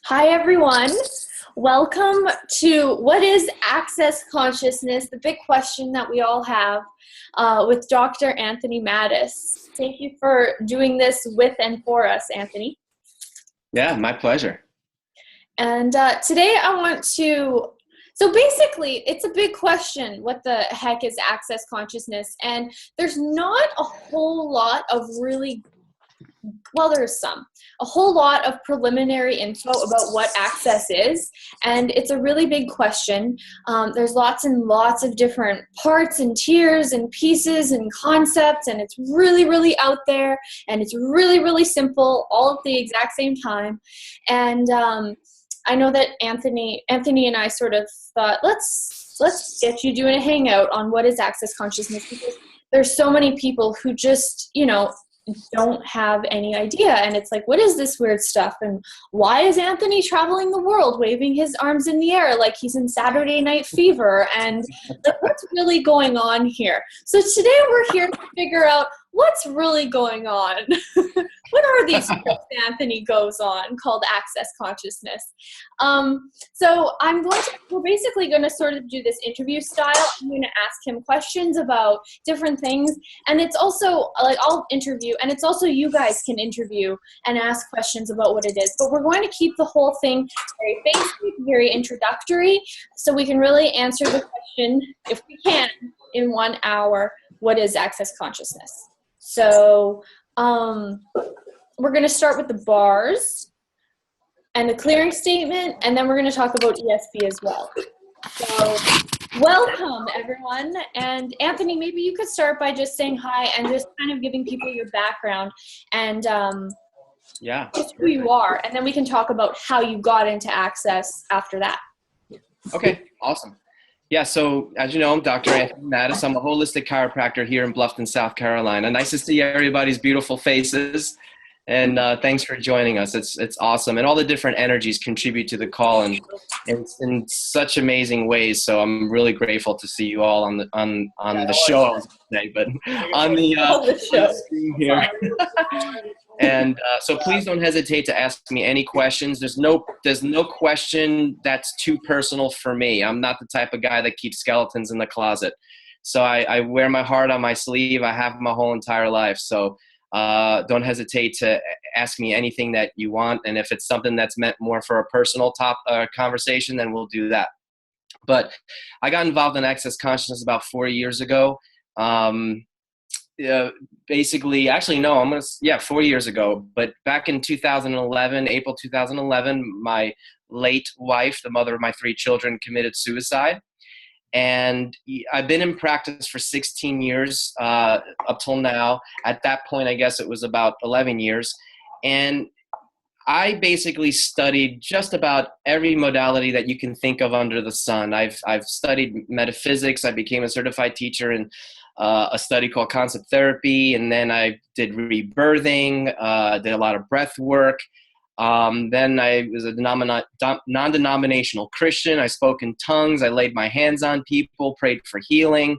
Hi, everyone. Welcome to What is Access Consciousness? The big question that we all have with Dr. Anthony Mattis. Thank you for doing this with and for us, Anthony. Yeah, my pleasure. And today I want to, so basically it's a big question. What the heck is access consciousness? And there's not a whole lot of there's a whole lot of preliminary info about what access is, and it's a really big question. There's lots and lots of different parts and tiers and pieces and concepts, and it's really, really out there, and it's really, really simple, all at the exact same time. And I know that Anthony and I sort of thought, let's get you doing a hangout on what is access consciousness, because there's so many people who just, don't have any idea. And it's like, what is this weird stuff? And why is Anthony traveling the world waving his arms in the air like he's in Saturday Night Fever? And like, what's really going on here? So today we're here to figure out what's really going on. What are these trips Anthony goes on called access consciousness? So we're basically going to sort of do this interview style. I'm going to ask him questions about different things. And it's also like I'll interview, and it's also you guys can interview and ask questions about what it is. But we're going to keep the whole thing very basic, very introductory, so we can really answer the question, if we can, in 1 hour, what is access consciousness? So we're going to start with the bars and the clearing statement, and then we're going to talk about ESP as well. So welcome, everyone. And Anthony, maybe you could start by just saying hi and just kind of giving people your background and just who you are. And then we can talk about how you got into access after that. Okay, awesome. Yeah, so as you know, I'm Dr. Anthony Mattis. I'm a holistic chiropractor here in Bluffton, South Carolina. Nice to see everybody's beautiful faces. And thanks for joining us. It's awesome. And all the different energies contribute to the call and in such amazing ways. So I'm really grateful to see you all on the show today, but on the screen here. And so please don't hesitate to ask me any questions. There's no question that's too personal for me. I'm not the type of guy that keeps skeletons in the closet. So I wear my heart on my sleeve. I have my whole entire life. So don't hesitate to ask me anything that you want. And if it's something that's meant more for a personal conversation, then we'll do that. But I got involved in access consciousness about 4 years ago. 4 years ago. But back in 2011, April 2011, my late wife, the mother of my 3 children, committed suicide. And I've been in practice for 16 years up till now. At that point, I guess it was about 11 years. And I basically studied just about every modality that you can think of under the sun. I've studied metaphysics. I became a certified teacher in a study called concept therapy. And then I did rebirthing, did a lot of breath work. Then I was a non-denominational Christian. I spoke in tongues. I laid my hands on people, prayed for healing.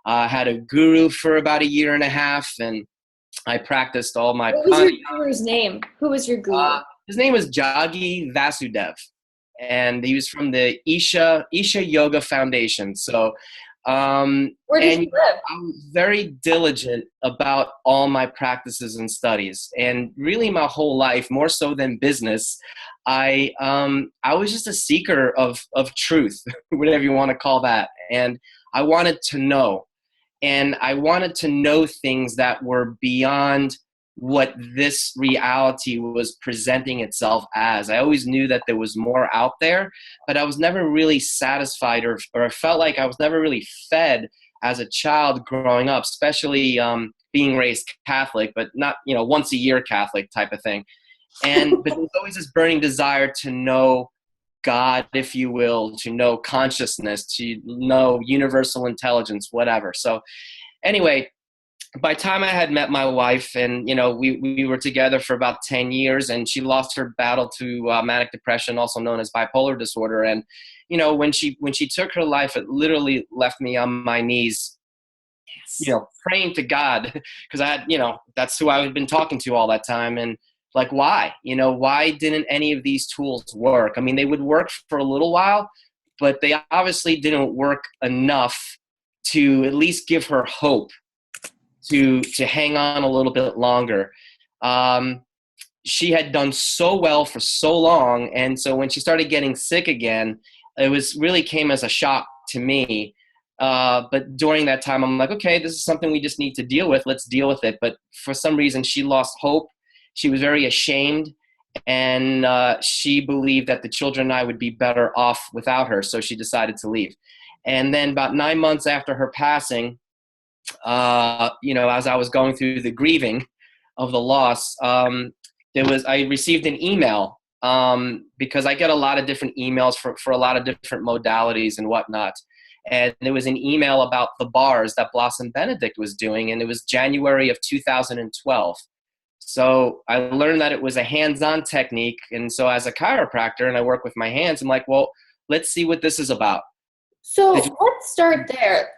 Had a guru for about 1.5 years, and I practiced all my. What was your guru's name? Who was your guru? His name was Jaggi Vasudev, and he was from the Isha Yoga Foundation. So. Where did you live? I was very diligent about all my practices and studies, and really my whole life, more so than business. I was just a seeker of truth, whatever you want to call that, and I wanted to know, and I wanted to know things that were beyond what this reality was presenting itself as. I always knew that there was more out there, but I was never really satisfied or felt like I was never really fed as a child growing up, especially being raised Catholic, but not, once a year Catholic type of thing. But there was always this burning desire to know God, if you will, to know consciousness, to know universal intelligence, whatever. So anyway, by the time I had met my wife, and we were together for about 10 years, and she lost her battle to manic depression, also known as bipolar disorder. And when she took her life, it literally left me on my knees, praying to God, because I had, that's who I had been talking to all that time. And like, why? Why didn't any of these tools work? I mean, they would work for a little while, but they obviously didn't work enough to at least give her hope to hang on a little bit longer. She had done so well for so long, and so when she started getting sick again, it was really came as a shock to me. But during that time, I'm like, okay, this is something we just need to deal with. Let's deal with it. But for some reason, she lost hope. She was very ashamed, and she believed that the children and I would be better off without her, so she decided to leave. And then about 9 months after her passing, as I was going through the grieving of the loss, I received an email, because I get a lot of different emails for a lot of different modalities and whatnot. And there was an email about the bars that Blossom Benedict was doing, and it was January of 2012. So I learned that it was a hands-on technique. And so as a chiropractor, and I work with my hands, I'm like, well, let's see what this is about. So let's start there.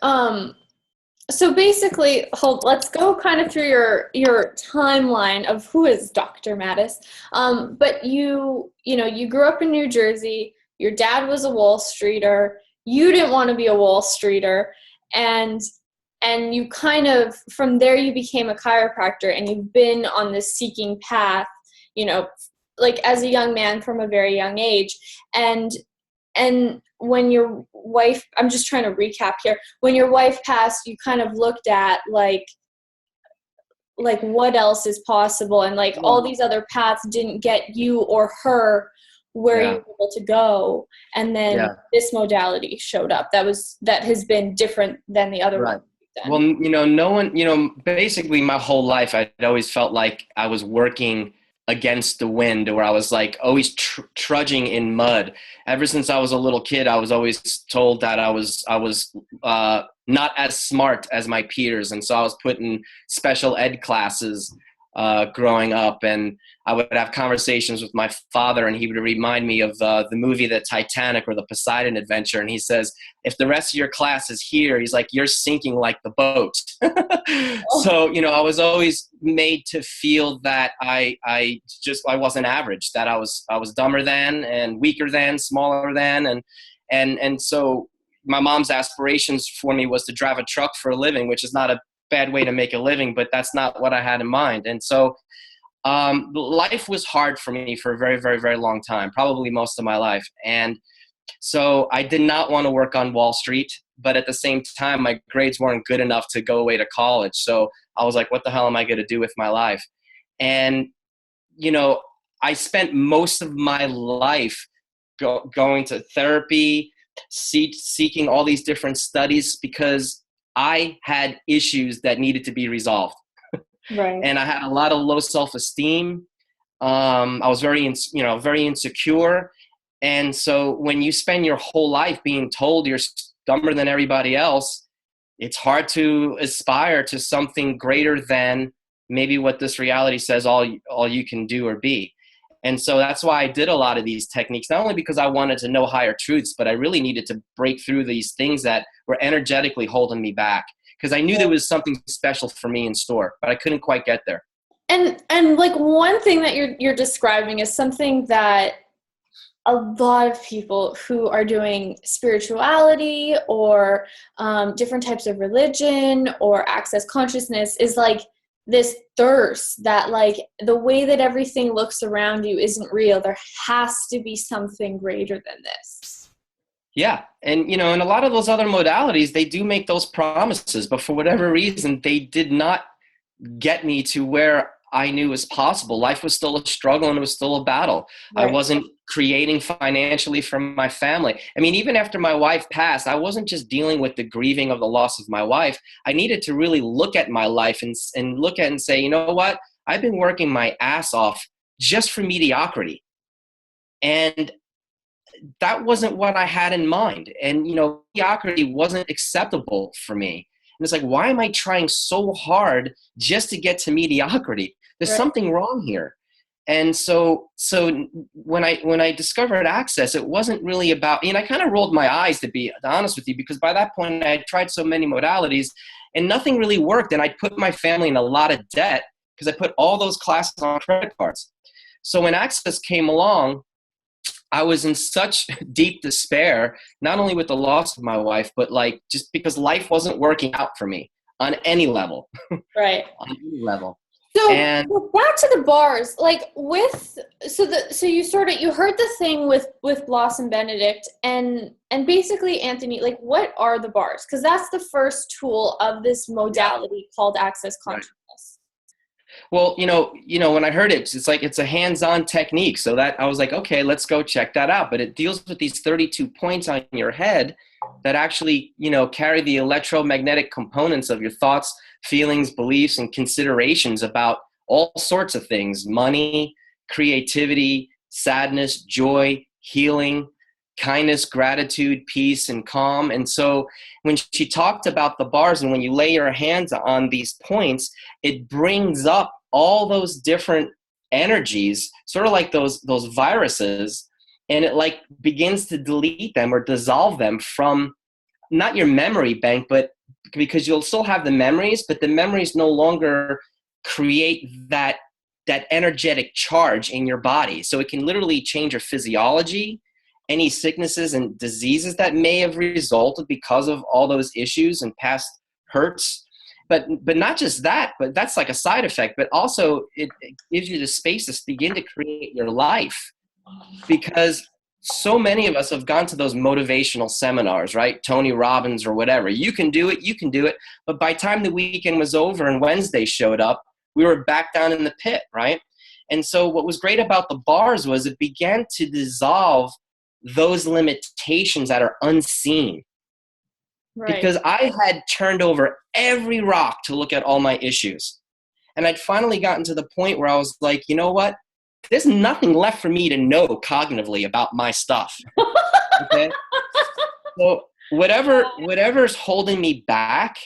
So basically, let's go kind of through your timeline of who is Dr. Mattis. But you grew up in New Jersey. Your dad was a Wall Streeter. You didn't want to be a Wall Streeter, and you kind of, from there, you became a chiropractor, and you've been on this seeking path, like as a young man from a very young age. And when your wife, I'm just trying to recap here, when your wife passed, you kind of looked at like what else is possible, and like all these other paths didn't get you or her where you were able to go, and then this modality showed up that has been different than the other one. Well, no one, basically my whole life I'd always felt like I was working against the wind, or I was like always trudging in mud. Ever since I was a little kid, I was always told that I was not as smart as my peers, and so I was put in special ed classes growing up, and I would have conversations with my father, and he would remind me of the movie The Titanic or the Poseidon Adventure, and he says, if the rest of your class is here, he's like, you're sinking like the boat. So, I was always made to feel that I wasn't average, that I was dumber than, and weaker than, smaller than, and so my mom's aspirations for me was to drive a truck for a living, which is not a bad way to make a living, but that's not what I had in mind. And so life was hard for me for a very, very, very long time, probably most of my life. And so I did not want to work on Wall Street, but at the same time, my grades weren't good enough to go away to college. So I was like, what the hell am I going to do with my life? And, I spent most of my life going to therapy, seeking all these different studies, because I had issues that needed to be resolved. Right. And I had a lot of low self-esteem. I was very insecure. And so when you spend your whole life being told you're dumber than everybody else, it's hard to aspire to something greater than maybe what this reality says all you can do or be. And so that's why I did a lot of these techniques, not only because I wanted to know higher truths, but I really needed to break through these things that were energetically holding me back, because I knew there was something special for me in store, but I couldn't quite get there. And like one thing that you're describing is something that a lot of people who are doing spirituality or different types of religion or access consciousness is like this thirst that like the way that everything looks around you isn't real. There has to be something greater than this. Yeah. And, in a lot of those other modalities, they do make those promises, but for whatever reason, they did not get me to where I knew was possible. Life was still a struggle, and it was still a battle. Right. I wasn't creating financially for my family. I mean, even after my wife passed, I wasn't just dealing with the grieving of the loss of my wife. I needed to really look at my life and look at it and say, you know what? I've been working my ass off just for mediocrity. And that wasn't what I had in mind. And, mediocrity wasn't acceptable for me. And it's like, why am I trying so hard just to get to mediocrity? There's something wrong here. And so when I discovered Access, it wasn't really about, I kind of rolled my eyes, to be honest with you, because by that point I had tried so many modalities and nothing really worked. And I put my family in a lot of debt because I put all those classes on credit cards. So when Access came along, I was in such deep despair, not only with the loss of my wife, but like just because life wasn't working out for me on any level. Right. On any level. So And back to the bars, like so you heard the thing with Blossom Benedict and basically, Anthony, like, what are the bars? Because that's the first tool of this modality called Access Consciousness. well, when I heard it, it's like it's a hands-on technique. So that I was like, okay, let's go check that out. But it deals with these 32 points on your head that actually, carry the electromagnetic components of your thoughts, feelings, beliefs, and considerations about all sorts of things: money, creativity, sadness, joy, healing, kindness, gratitude, peace, and calm. And so when she talked about the bars and when you lay your hands on these points, it brings up all those different energies, sort of like those viruses, and it like begins to delete them or dissolve them from not your memory bank, but because you'll still have the memories, but the memories no longer create that energetic charge in your body. So it can literally change your physiology, any sicknesses and diseases that may have resulted because of all those issues and past hurts. But not just that, but that's like a side effect, but also it gives you the space to begin to create your life. Because so many of us have gone to those motivational seminars, right? Tony Robbins or whatever. You can do it. But by the time the weekend was over and Wednesday showed up, we were back down in the pit, right? And so what was great about the bars was it began to dissolve those limitations that are unseen. Right. Because I had turned over every rock to look at all my issues. And I'd finally gotten to the point where I was like, you know what? There's nothing left for me to know cognitively about my stuff. Okay? So whatever's holding me back,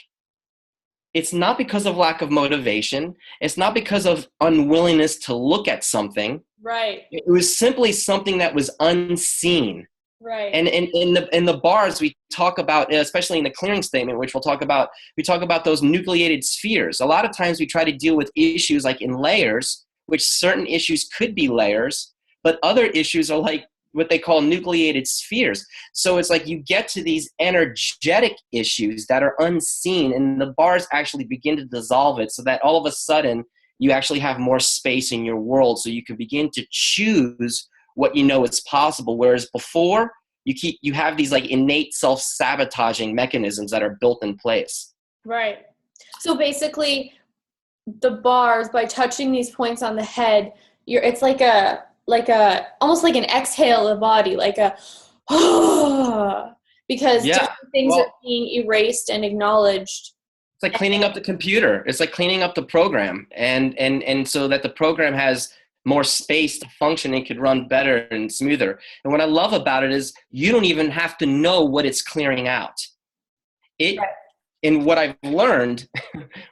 it's not because of lack of motivation. It's not because of unwillingness to look at something. Right. It was simply something that was unseen. Right. And in the bars, we talk about, especially in the clearing statement, which we talk about those nucleated spheres. A lot of times we try to deal with issues like in layers, which certain issues could be layers, but other issues are like what they call nucleated spheres. So it's like you get to these energetic issues that are unseen, and the bars actually begin to dissolve it so that all of a sudden you actually have more space in your world so you can begin to choose what you know is possible. Whereas before, you have these like innate self-sabotaging mechanisms that are built in place. Right. So basically, the bars, by touching these points on the head, it's like a almost like an exhale of the body, like a because different things are being erased and acknowledged. It's like cleaning up the computer. It's like cleaning up the program, and so that the program has more space to function and could run better and smoother. And what I love about it is you don't even have to know what it's clearing out. And what I've learned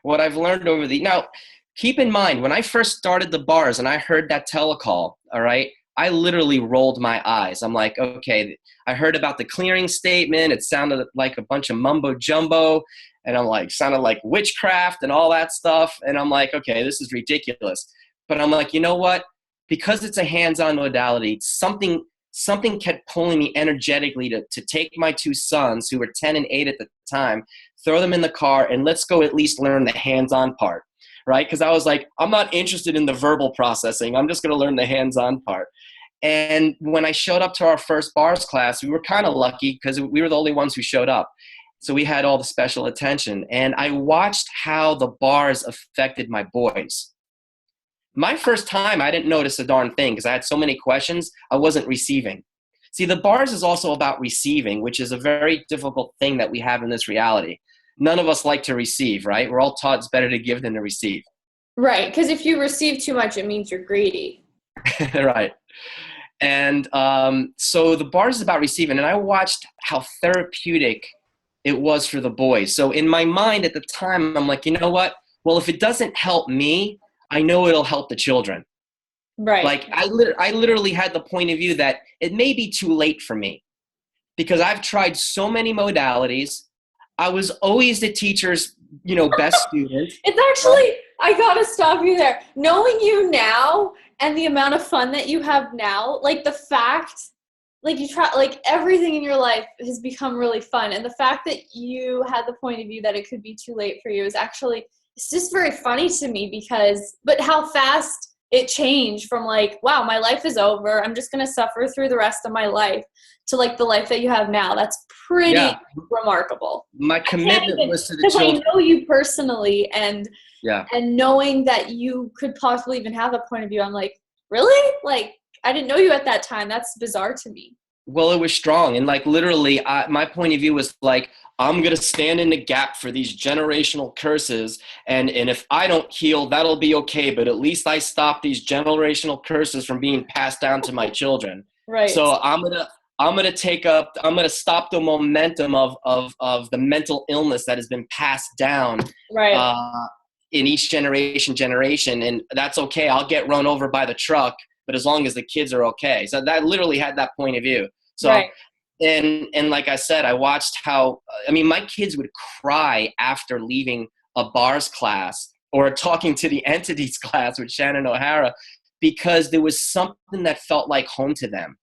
over now, keep in mind, when I first started the bars and I heard that telecall, all right, I literally rolled my eyes. I'm like, okay, I heard about the clearing statement. It sounded like a bunch of mumbo jumbo. And I'm like, sounded like witchcraft and all that stuff. And I'm like, okay, this is ridiculous. But I'm like, you know what? Because it's a hands-on modality, something kept pulling me energetically to take my two sons, who were 10 and 8 at the time, throw them in the car, and let's go at least learn the hands-on part, right? Because I was like, I'm not interested in the verbal processing. I'm just going to learn the hands-on part. And when I showed up to our first bars class, we were kind of lucky because we were the only ones who showed up. So we had all the special attention. And I watched how the bars affected my boys. My first time, I didn't notice a darn thing because I had so many questions, I wasn't receiving. See, the bars is also about receiving, which is a very difficult thing that we have in this reality. None of us like to receive, right? We're all taught it's better to give than to receive. Right, because if you receive too much, it means you're greedy. Right. And so the bars is about receiving, and I watched how therapeutic it was for the boys. So in my mind at the time, I'm like, you know what? Well, if it doesn't help me, I know it'll help the children. Right. Like I literally had the point of view that it may be too late for me because I've tried so many modalities. I was always the teacher's, best student. It's actually, I gotta stop you there. Knowing you now and the amount of fun that you have now, like the fact, like you try, like everything in your life has become really fun. And the fact that you had the point of view that it could be too late for you is actually, it's just very funny to me because, but how fast it changed from like, wow, my life is over, I'm just going to suffer through the rest of my life, to like the life that you have now. That's pretty remarkable. My commitment was to the because children. I know you personally, and Yeah. and knowing that you could possibly even have a point of view, I'm like, really? Like, I didn't know you at that time. That's bizarre to me. Well, it was strong. And like literally, my point of view was like, I'm going to stand in the gap for these generational curses. And if I don't heal, that'll be okay. But at least I stop these generational curses from being passed down to my children. Right. So I'm going to stop the momentum of the mental illness that has been passed down. Right. In each generation. And that's okay. I'll get run over by the truck, but as long as the kids are okay. So that literally had that point of view. So, right. and like I said, I watched how, I mean, my kids would cry after leaving a bars class or talking to the entities class with Shannon O'Hara, because there was something that felt like home to them.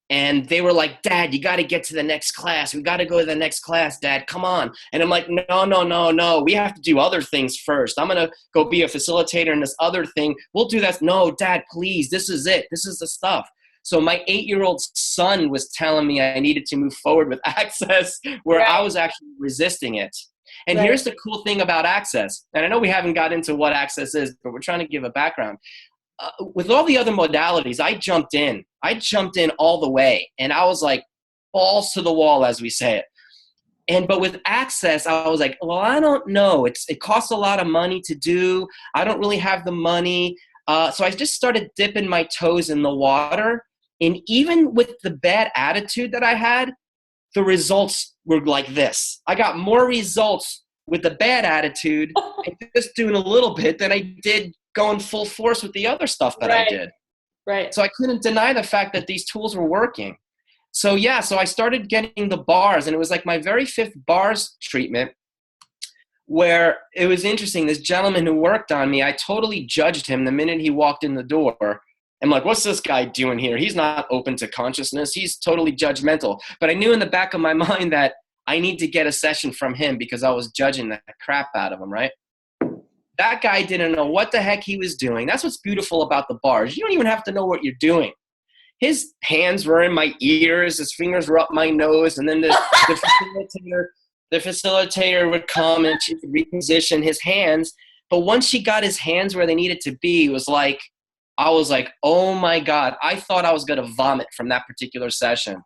And they were like, Dad, you got to get to the next class. We got to go to the next class, Dad. Come on. And I'm like, no. We have to do other things first. I'm going to go be a facilitator in this other thing. We'll do that. No, Dad, please. This is it. This is the stuff. So my 8-year-old son was telling me I needed to move forward with Access, where right. I was actually resisting it. And right. here's the cool thing about Access. And I know we haven't got into what Access is, but we're trying to give a background. With all the other modalities, I jumped in all the way, and I was like balls to the wall, as we say it. But with Access, I was like, well, I don't know. It costs a lot of money to do. I don't really have the money. So I just started dipping my toes in the water. And even with the bad attitude that I had, the results were like this. I got more results with the bad attitude and just doing a little bit than I did going full force with the other stuff that right. I did. Right. So I couldn't deny the fact that these tools were working. So so I started getting the bars, and it was like my very 5th bars treatment, where it was interesting. This gentleman who worked on me, I totally judged him the minute he walked in the door. I'm like, what's this guy doing here? He's not open to consciousness. He's totally judgmental. But I knew in the back of my mind that I need to get a session from him because I was judging the crap out of him, right? That guy didn't know what the heck he was doing. That's what's beautiful about the bars. You don't even have to know what you're doing. His hands were in my ears. His fingers were up my nose. And then the facilitator would come and she would reposition his hands. But once she got his hands where they needed to be, I was like, oh my God. I thought I was going to vomit from that particular session.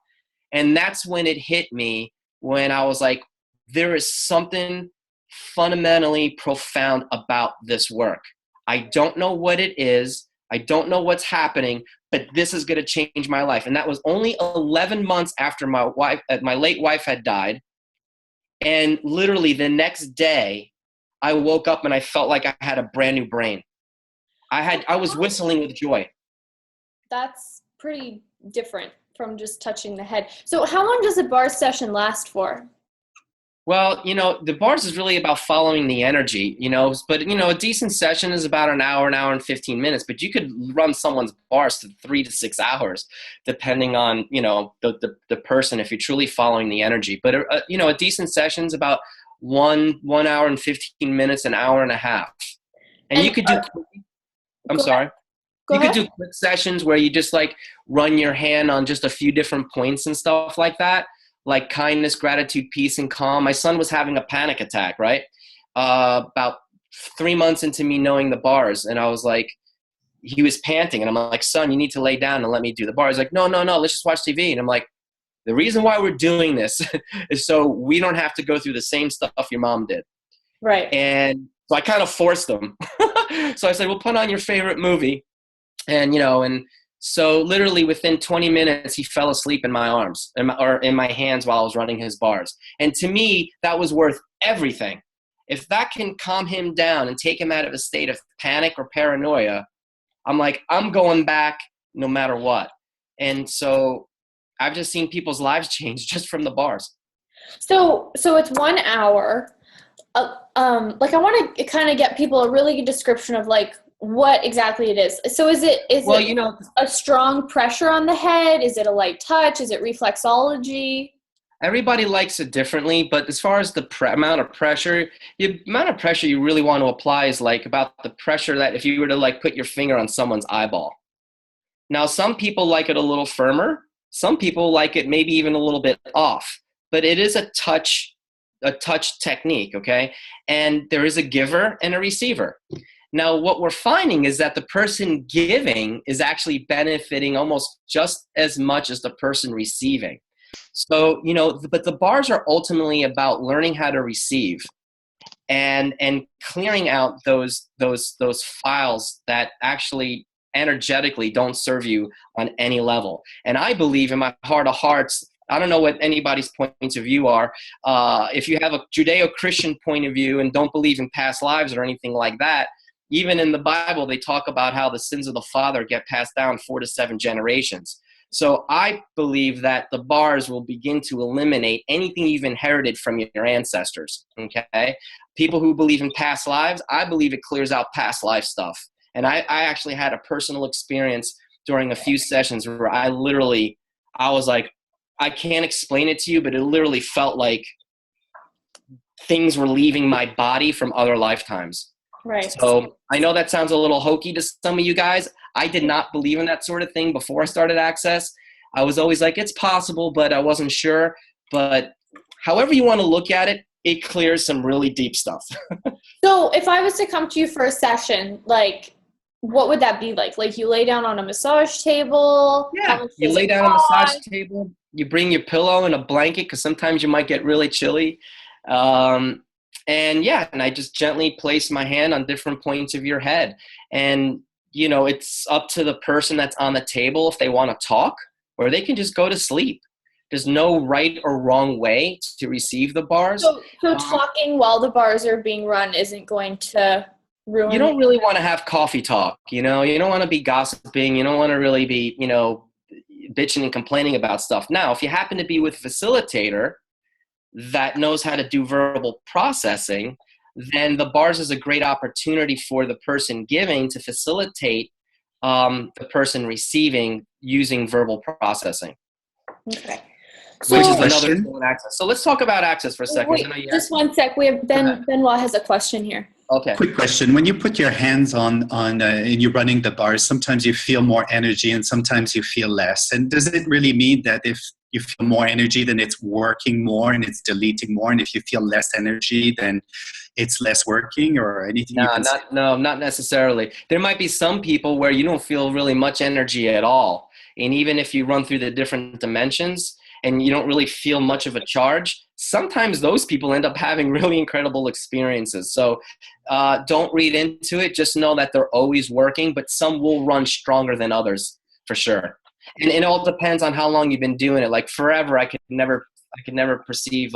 And that's when it hit me, when I was like, there is something fundamentally profound about this work. I don't know what it is. I don't know what's happening, but this is going to change my life. And that was only 11 months after my late wife had died. And literally the next day, I woke up and I felt like I had a brand new brain. I was whistling with joy. That's pretty different from just touching the head. So how long does a bar session last for? Well, the bars is really about following the energy, but, a decent session is about an hour and 15 minutes, but you could run someone's bars to 3 to 6 hours, depending on, the person, if you're truly following the energy. But, a decent session is about 1 hour and 15 minutes, an hour and a half. And you could do, I'm sorry. You could do quick sessions where you just like run your hand on just a few different points and stuff like that. Like kindness, gratitude, peace, and calm. My son was having a panic attack, right? About 3 months into me knowing the bars. And I was like, he was panting. And I'm like, son, you need to lay down and let me do the bars. He's like, no, let's just watch TV. And I'm like, the reason why we're doing this is so we don't have to go through the same stuff your mom did. Right. And so I kind of forced them. So I said, well, put on your favorite movie. And, so literally within 20 minutes, he fell asleep in my arms or in my hands while I was running his bars. And to me, that was worth everything. If that can calm him down and take him out of a state of panic or paranoia, I'm like, I'm going back no matter what. And so I've just seen people's lives change just from the bars. So it's 1 hour. I want to kind of get people a really good description of like what exactly it is. So is Well, it a strong pressure on the head? Is it a light touch? Is it reflexology? everybody likes it differently, but as far as the amount of pressure you really want to apply is like about the pressure that if you were to like put your finger on someone's eyeball. Now, some people like it a little firmer. Some people like it maybe even a little bit off, but it is a touch technique, okay? And there is a giver and a receiver. Now, what we're finding is that the person giving is actually benefiting almost just as much as the person receiving. So, but the bars are ultimately about learning how to receive and clearing out those files that actually energetically don't serve you on any level. And I believe in my heart of hearts, I don't know what anybody's points of view are. If you have a Judeo-Christian point of view and don't believe in past lives or anything like that, even in the Bible, they talk about how the sins of the father get passed down 4 to 7 generations. So I believe that the bars will begin to eliminate anything you've inherited from your ancestors, okay? People who believe in past lives, I believe it clears out past life stuff. And I actually had a personal experience during a few sessions where I was like, I can't explain it to you, but it literally felt like things were leaving my body from other lifetimes. Right. So I know that sounds a little hokey to some of you guys. I did not believe in that sort of thing before I started Access. I was always like, it's possible, but I wasn't sure. But however you want to look at it, it clears some really deep stuff. So if I was to come to you for a session, like, what would that be like? Like, you lay down on a massage table? Yeah, you lay down on a massage table. You bring your pillow and a blanket because sometimes you might get really chilly. And I just gently place my hand on different points of your head. And, it's up to the person that's on the table if they want to talk, or they can just go to sleep. There's no right or wrong way to receive the bars. So talking while the bars are being run isn't going to ruin. You don't really want to have coffee talk, you don't want to be gossiping. You don't want to really be, bitching and complaining about stuff. Now, if you happen to be with a facilitator that knows how to do verbal processing, then the bars is a great opportunity for the person giving to facilitate the person receiving using verbal processing. Okay. So, which is another thing with Access. So let's talk about Access for a second. Wait, just one sec. We have Benoit has a question here. Okay. Quick question. When you put your hands on and you're running the bars, sometimes you feel more energy and sometimes you feel less. And does it really mean that if you feel more energy, then it's working more and it's deleting more? And if you feel less energy, then it's less working, or anything? No, not necessarily. There might be some people where you don't feel really much energy at all. And even if you run through the different dimensions and you don't really feel much of a charge, sometimes those people end up having really incredible experiences. So don't read into it. Just know that they're always working, but some will run stronger than others for sure. And it all depends on how long you've been doing it. Like forever, I could never perceive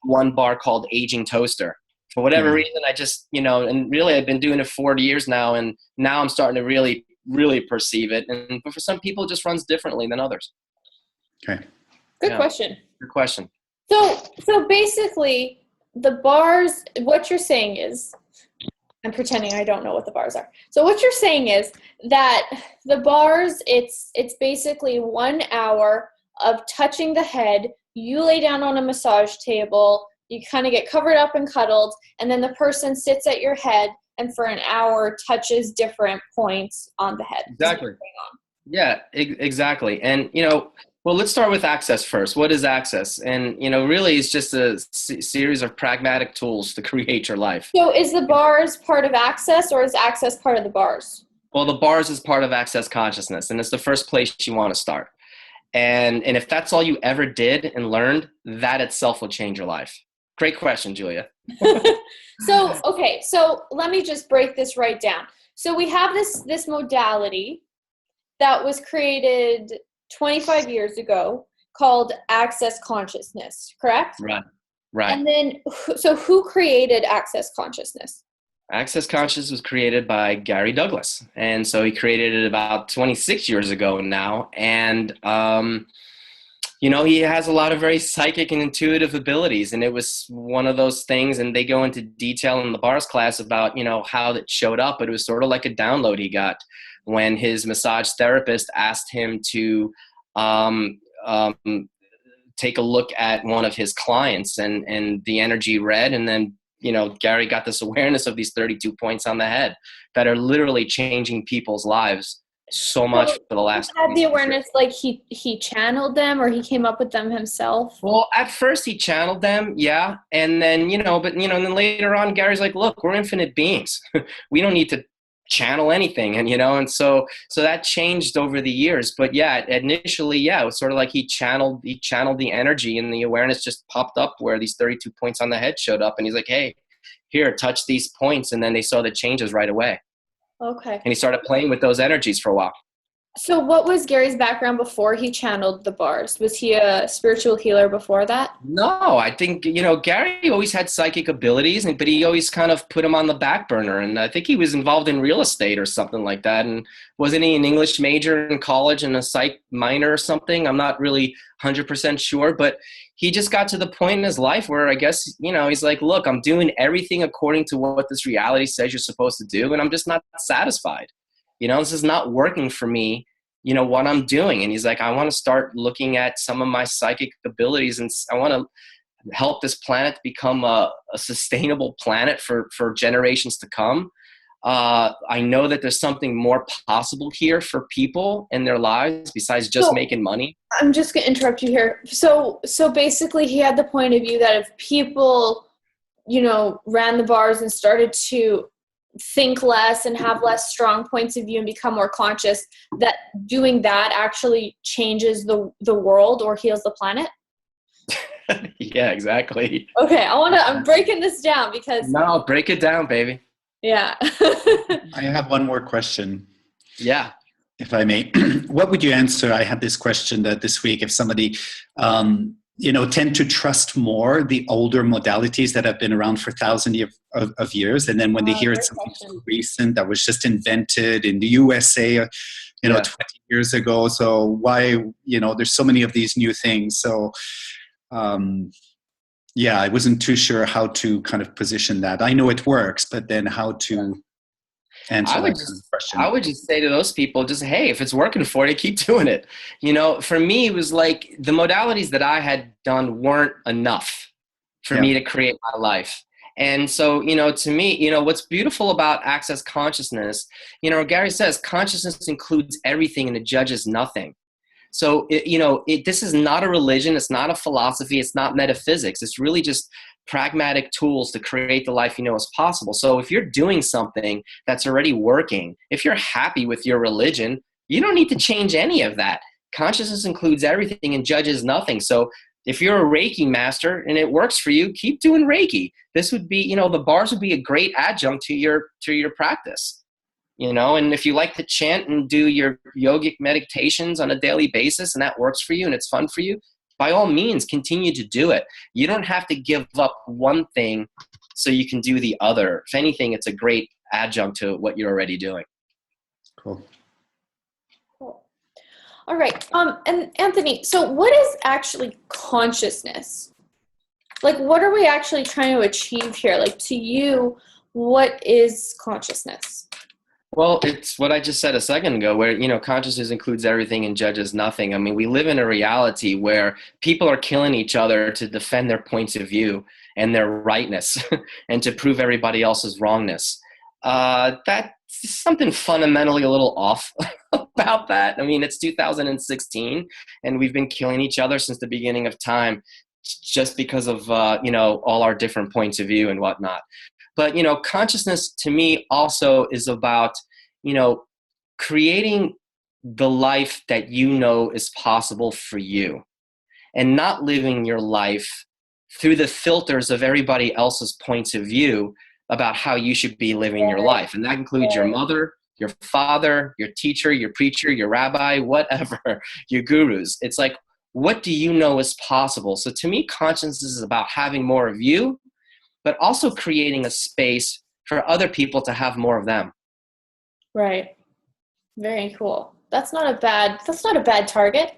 one bar called Aging Toaster. For whatever reason, I just, and really I've been doing it 40 years now, and now I'm starting to really, really perceive it. But for some people, it just runs differently than others. Okay. Good question. Good question. So basically, the bars, what you're saying is, I'm pretending I don't know what the bars are. So what you're saying is that the bars, it's basically 1 hour of touching the head. You lay down on a massage table, you kind of get covered up and cuddled, and then the person sits at your head and for an hour touches different points on the head. Exactly. Yeah, exactly. And, well, let's start with Access first. What is Access? And, really it's just a series of pragmatic tools to create your life. So is the bars part of Access, or is Access part of the bars? Well, the bars is part of Access consciousness, and it's the first place you want to start. And if that's all you ever did and learned, that itself will change your life. Great question, Julia. So let me just break this right down. So we have this modality that was created 25 years ago called Access Consciousness, correct? Right. And then, so who created Access Consciousness? Access Consciousness was created by Gary Douglas. And so he created it about 26 years ago now. And, he has a lot of very psychic and intuitive abilities, and it was one of those things, and they go into detail in the bars class about, how that showed up, but it was sort of like a download he got when his massage therapist asked him to um, um, take a look at one of his clients, and the energy read, and then, Gary got this awareness of these 32 points on the head that are literally changing people's lives so much So for the last he had the 26 years. awareness, like he channeled them, or he came up with them himself? Well, at first he channeled them, yeah. And then, and then later on, Gary's like, look, we're infinite beings. We don't need to channel anything. And so that changed over the years. But yeah, initially, yeah, it was sort of like he channeled the energy, and the awareness just popped up where these 32 points on the head showed up. And he's like, hey, here, touch these points. And then they saw the changes right away. Okay. And he started playing with those energies for a while. So what was Gary's background before he channeled the bars? Was he a spiritual healer before that? No, I think, Gary always had psychic abilities, but he always kind of put them on the back burner. And I think he was involved in real estate or something like that. And wasn't he an English major in college and a psych minor or something? I'm not really 100% sure, but he just got to the point in his life where I guess, he's like, look, I'm doing everything according to what this reality says you're supposed to do, and I'm just not satisfied. This is not working for me, what I'm doing. And he's like, I want to start looking at some of my psychic abilities, and I want to help this planet become a sustainable planet for generations to come. I know that there's something more possible here for people in their lives besides just making money. I'm just going to interrupt you here. So basically he had the point of view that if people, ran the bars and started to think less and have less strong points of view and become more conscious, that doing that actually changes the world or heals the planet? Yeah, exactly. Okay, I'm breaking this down because... No, break it down, baby. Yeah. I have one more question. Yeah. If I may. What would you answer? I had this question this week. If somebody, tend to trust more the older modalities that have been around for thousands of years, and then when they hear it's something so recent that was just invented in the USA, 20 years ago. So why, there's so many of these new things. So, I wasn't too sure how to kind of position that. I know it works, but then how to answer that kind of question. I would just say to those people, just, hey, if it's working for you, keep doing it. For me, it was like the modalities that I had done weren't enough for me to create my life. And so, to me, what's beautiful about access consciousness, Gary says consciousness includes everything and it judges nothing. So, this is not a religion. It's not a philosophy. It's not metaphysics. It's really just pragmatic tools to create the life is possible. So if you're doing something that's already working, if you're happy with your religion, you don't need to change any of that. Consciousness includes everything and judges nothing. So if you're a Reiki master and it works for you, keep doing Reiki. This would be, the bars would be a great adjunct to your practice. And if you like to chant and do your yogic meditations on a daily basis and that works for you and it's fun for you, by all means, continue to do it. You don't have to give up one thing so you can do the other. If anything, it's a great adjunct to what you're already doing. Cool. All right. And Anthony, so what is actually consciousness? Like, what are we actually trying to achieve here? Like, to you, what is consciousness? Well, it's what I just said a second ago, where, consciousness includes everything and judges nothing. I mean, we live in a reality where people are killing each other to defend their points of view and their rightness and to prove everybody else's wrongness. That's something fundamentally a little off about that. I mean, it's 2016 and we've been killing each other since the beginning of time just because of, all our different points of view and whatnot. But, consciousness to me also is about, creating the life that is possible for you and not living your life through the filters of everybody else's points of view about how you should be living your life. And that includes your mother, your father, your teacher, your preacher, your rabbi, whatever, your gurus. It's like, what do you know is possible? So to me, consciousness is about having more of you, but also creating a space for other people to have more of them. Right. Very cool. That's not a bad target.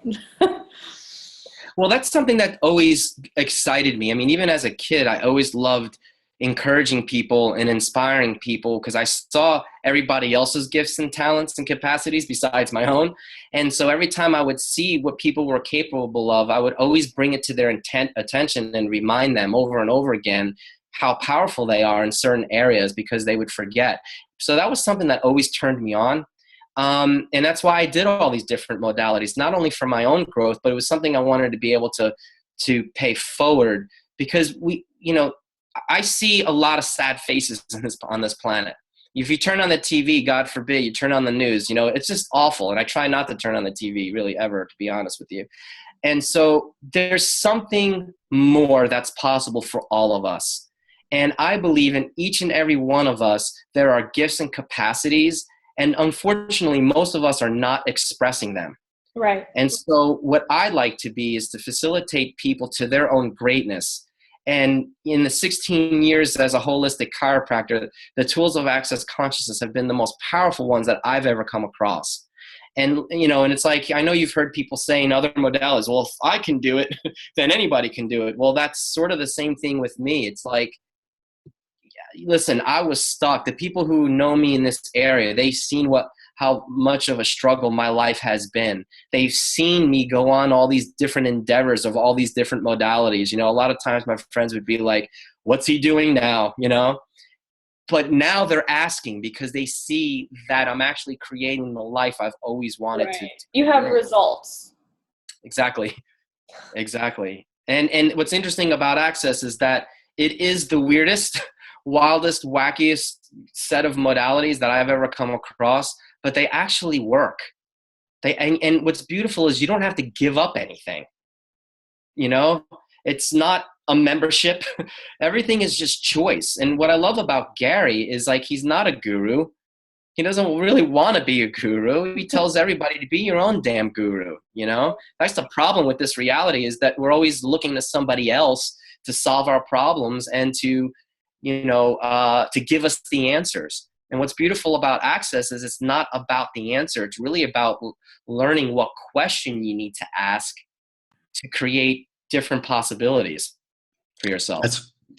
Well, that's something that always excited me. I mean, even as a kid, I always loved encouraging people and inspiring people because I saw everybody else's gifts and talents and capacities besides my own. And so every time I would see what people were capable of, I would always bring it to their attention and remind them over and over again how powerful they are in certain areas because they would forget. So that was something that always turned me on. And that's why I did all these different modalities, not only for my own growth, but it was something I wanted to be able to pay forward because I see a lot of sad faces on this planet. If you turn on the TV, God forbid, you turn on the news, it's just awful. And I try not to turn on the TV really ever, to be honest with you. And so there's something more that's possible for all of us. And I believe in each and every one of us, there are gifts and capacities. And unfortunately, most of us are not expressing them. Right. And so what I like to be is to facilitate people to their own greatness. And in the 16 years as a holistic chiropractor, the tools of access consciousness have been the most powerful ones that I've ever come across. And, and it's like, I know you've heard people saying other modalities, well, if I can do it, then anybody can do it. Well, that's sort of the same thing with me. It's like, listen, I was stuck. The people who know me in this area, they've seen how much of a struggle my life has been. They've seen me go on all these different endeavors of all these different modalities. A lot of times my friends would be like, what's he doing now? But now they're asking because they see that I'm actually creating the life I've always wanted to. You have results. Exactly. And what's interesting about Access is that it is the weirdest, wildest, wackiest set of modalities that I've ever come across, but they actually work. And what's beautiful is you don't have to give up anything. It's not a membership. Everything is just choice. And what I love about Gary is like, he's not a guru. He doesn't really want to be a guru. He tells everybody to be your own damn guru. That's the problem with this reality is that we're always looking to somebody else to solve our problems and to give us the answers. And what's beautiful about Access is it's not about the answer. It's really about learning what question you need to ask to create different possibilities for yourself.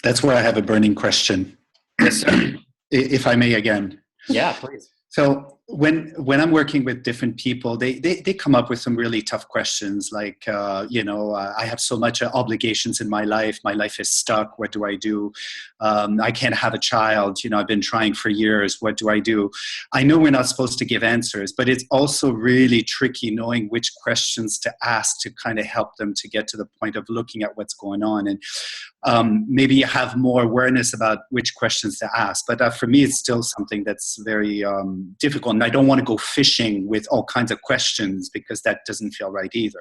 That's where I have a burning question. Yes, sir. If I may again. Yeah, please. So when I'm working with different people, they come up with some really tough questions like, I have so much obligations in my life. My life is stuck. What do I do? I can't have a child. I've been trying for years. What do I do? I know we're not supposed to give answers, but it's also really tricky knowing which questions to ask to kind of help them to get to the point of looking at what's going on. And maybe you have more awareness about which questions to ask. But for me, it's still something that's very difficult. And I don't want to go fishing with all kinds of questions because that doesn't feel right either.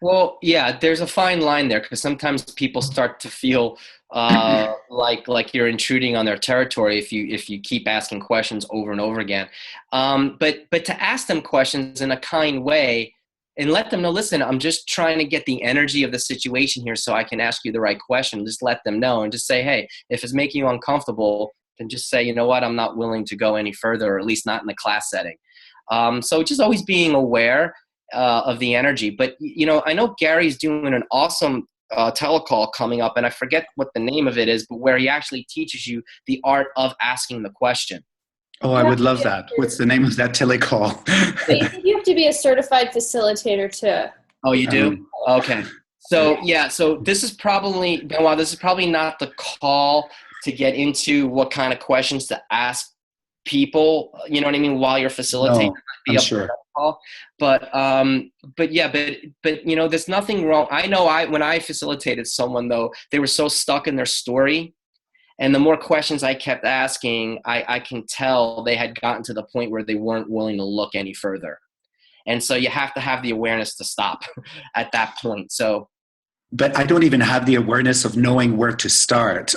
Well, yeah, there's a fine line there because sometimes people start to feel like you're intruding on their territory if you keep asking questions over and over again. But to ask them questions in a kind way and let them know, listen, I'm just trying to get the energy of the situation here so I can ask you the right question. Just let them know and just say, hey, if it's making you uncomfortable, then just say, you know what, I'm not willing to go any further, or at least not in the class setting. So just always being aware of the energy. But, I know Gary's doing an awesome telecall coming up, and I forget what the name of it is, but where he actually teaches you the art of asking the question. Oh, I would love that. What's the name of that telecall? I think you have to be a certified facilitator too. Oh, you do? Okay. So, yeah, so this is probably not the call to get into what kind of questions to ask people, you know what I mean, while you're facilitating. No, I'm sure. But there's nothing wrong. I know when I facilitated someone though, they were so stuck in their story. And the more questions I kept asking, I can tell they had gotten to the point where they weren't willing to look any further. And so you have to have the awareness to stop at that point. But I don't even have the awareness of knowing where to start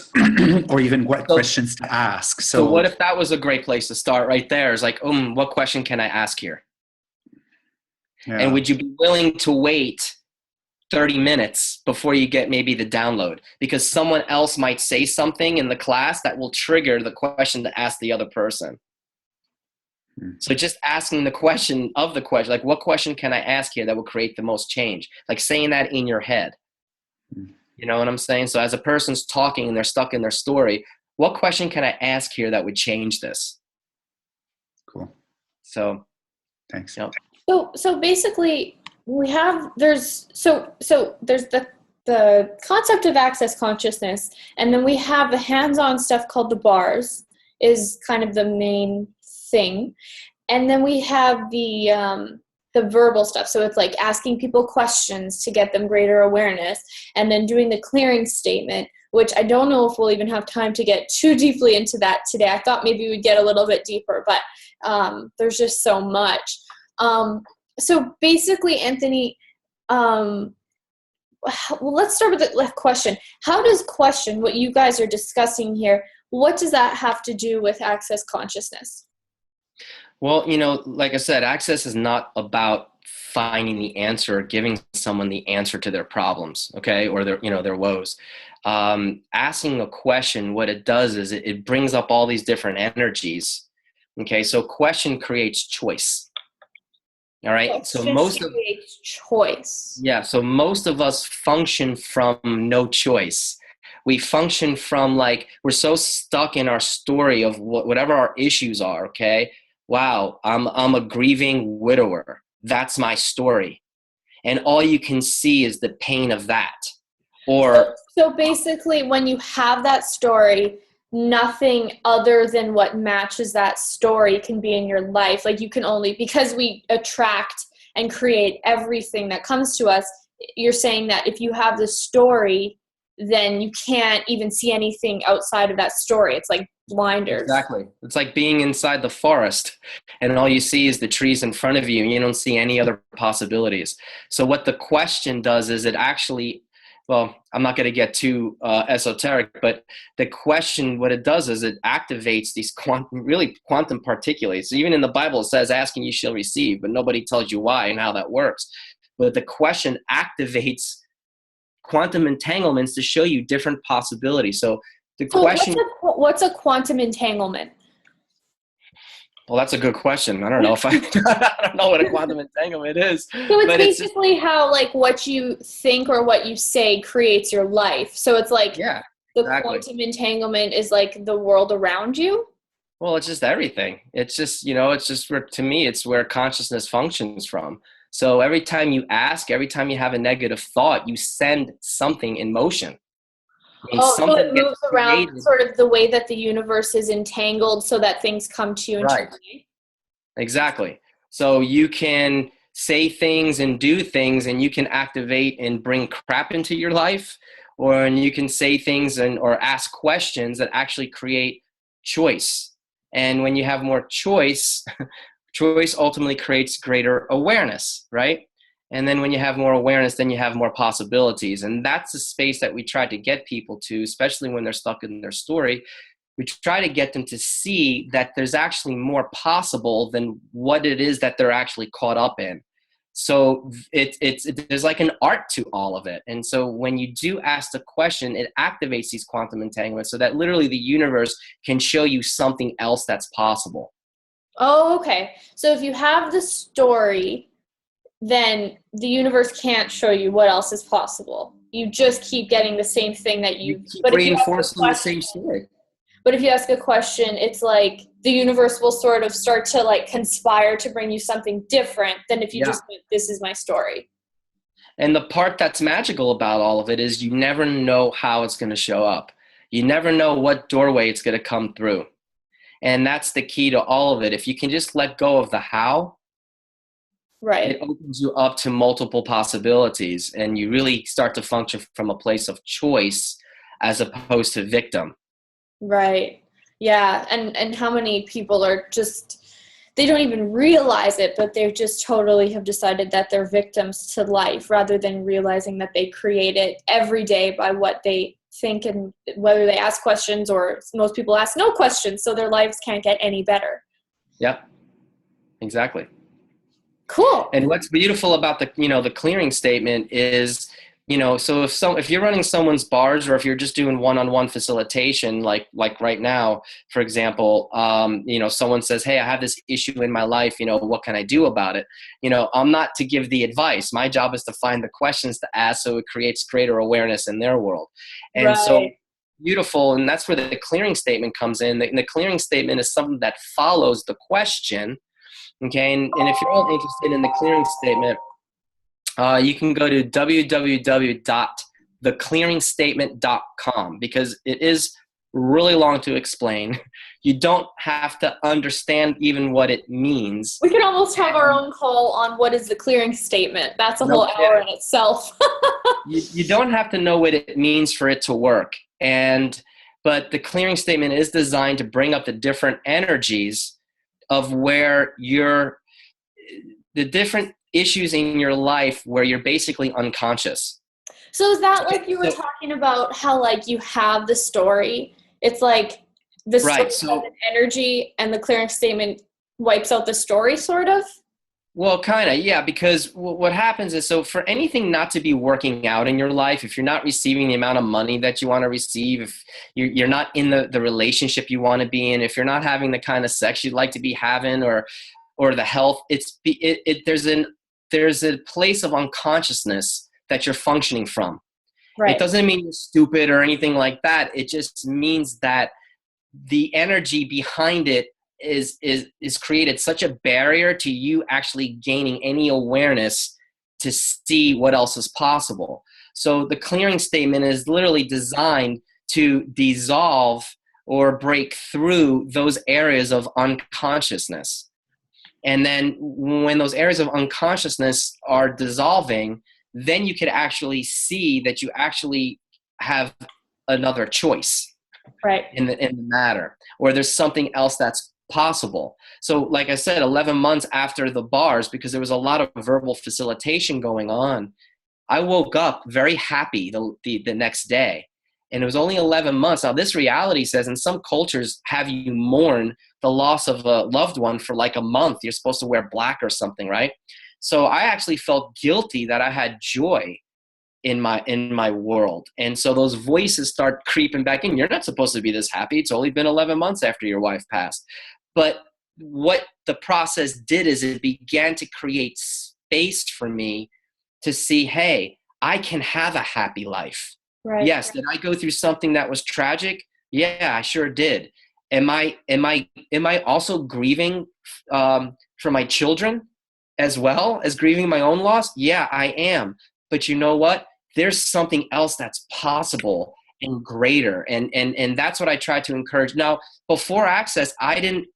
or even what questions to ask. So what if that was a great place to start right there? It's like, what question can I ask here? Yeah. And would you be willing to wait 30 minutes before you get maybe the download? Because someone else might say something in the class that will trigger the question to ask the other person. Mm. So just asking the question of the question, like what question can I ask here that will create the most change? Like saying that in your head. Mm. You know what I'm saying? So as a person's talking and they're stuck in their story, what question can I ask here that would change this? Cool. So, Thanks. you know, So basically, there's the concept of access consciousness, and then we have the hands-on stuff called the bars is kind of the main thing, and then we have the verbal stuff. So it's like asking people questions to get them greater awareness, and then doing the clearing statement, which I don't know if we'll even have time to get too deeply into that today. I thought maybe we'd get a little bit deeper, but there's just so much. So basically, Anthony, well, let's start with the question. How does question, what you guys are discussing here, what does that have to do with access consciousness? well, you know, like I said, access is not about finding the answer or giving someone the answer to their problems, okay, or their, you know, their woes. Asking a question, what it does is it brings up all these different energies. Okay, so question creates choice. All right. So Question creates choice. so most of us function from no choice. We function from like, we're so stuck in our story of whatever our issues are. Okay. Wow. I'm a grieving widower. That's my story. And all you can see is the pain of that. Or so basically, when you have that story, nothing other than what matches that story can be in your life. Like you can only, because we attract and create everything that comes to us, you're saying that if you have the story, then you can't even see anything outside of that story. It's like blinders. Exactly. It's like being inside the forest and all you see is the trees in front of you and you don't see any other possibilities. So what the question does is it actually, well, I'm not going to get too esoteric, but the question, what it does is it activates these quantum particulates. So even in the Bible, it says, asking you shall receive, but nobody tells you why and how that works. But the question activates quantum entanglements to show you different possibilities. So the question... What's a quantum entanglement? Well, that's a good question. I don't know if I don't know what a quantum entanglement is. So it's basically how like what you think or what you say creates your life. So it's like the quantum entanglement is like the world around you. Well, it's just everything. It's just, you know, it's just where, to me, it's where consciousness functions from. So every time you ask, every time you have a negative thought, you send something in motion. So it moves around sort of the way that the universe is entangled so that things come to you into your life. Exactly. So you can say things and do things and you can activate and bring crap into your life, or and you can say things and or ask questions that actually create choice. And when you have more choice, choice ultimately creates greater awareness, right? And then when you have more awareness, then you have more possibilities. And that's the space that we try to get people to, especially when they're stuck in their story. We try to get them to see that there's actually more possible than what it is that they're actually caught up in. So there's like an art to all of it. And so when you do ask the question, it activates these quantum entanglements so that literally the universe can show you something else that's possible. Oh, okay. So if you have the story, then the universe can't show you what else is possible. You just keep getting the same thing that you keep reinforcing the same story. But if you ask a question, it's like the universe will sort of start to like conspire to bring you something different than if you just went, this is my story. And the part that's magical about all of it is you never know how it's going to show up. You never know what doorway it's going to come through. And that's the key to all of it. If you can just let go of the how, it opens you up to multiple possibilities and you really start to function from a place of choice as opposed to victim. Right. Yeah. And how many people are just, they don't even realize it, but they just totally have decided that they're victims to life rather than realizing that they create it every day by what they think and whether they ask questions, or most people ask no questions. So their lives can't get any better. Yep. Exactly. Cool. And what's beautiful about the, you know, the clearing statement is So if you're running someone's bars, or if you're just doing one-on-one facilitation, like right now, for example, someone says, hey, I have this issue in my life, what can I do about it? I'm not to give the advice. My job is to find the questions to ask, so it creates greater awareness in their world. And so Right. beautiful. And that's where the clearing statement comes in. The clearing statement is something that follows the question. Okay. And if you're all interested in the clearing statement, you can go to www.theclearingstatement.com, because it is really long to explain. You don't have to understand even what it means. We can almost have our own call on what is the clearing statement. That's a No whole hour kidding. in itself. You don't have to know what it means for it to work. But the clearing statement is designed to bring up the different energies of where the different issues in your life where you're basically unconscious. So is that like you were talking about how like you have the story? It's like the story Right. has So, an energy and the clearing statement wipes out the story, sort of? well, kind of, yeah, because what happens is, so for anything not to be working out in your life, if you're not receiving the amount of money that you want to receive, if you're not in the relationship you want to be in, if you're not having the kind of sex you'd like to be having, or the health, there's a place of unconsciousness that you're functioning from. It Right. doesn't mean you're stupid or anything like that. It just means that the energy behind it is created such a barrier to you actually gaining any awareness to see what else is possible. So the clearing statement is literally designed to dissolve or break through those areas of unconsciousness. And then when those areas of unconsciousness are dissolving, then you could actually see that you actually have another choice Right. in the matter, or there's something else that's possible. So like I said, 11 months after the bars, because there was a lot of verbal facilitation going on, I woke up very happy the next day. And it was only 11 months. Now, this reality says in some cultures have you mourn the loss of a loved one for like a month. You're supposed to wear black or something, right? So I actually felt guilty that I had joy in my world. And so those voices start creeping back in. You're not supposed to be this happy. It's only been 11 months after your wife passed. But what the process did is it began to create space for me to see, hey, I can have a happy life. Right. Yes. Did I go through something that was tragic? Yeah, I sure did. Am I also grieving for my children as well as grieving my own loss? Yeah, I am. But you know what? There's something else that's possible and greater. And that's what I try to encourage. Now, before Access, I didn't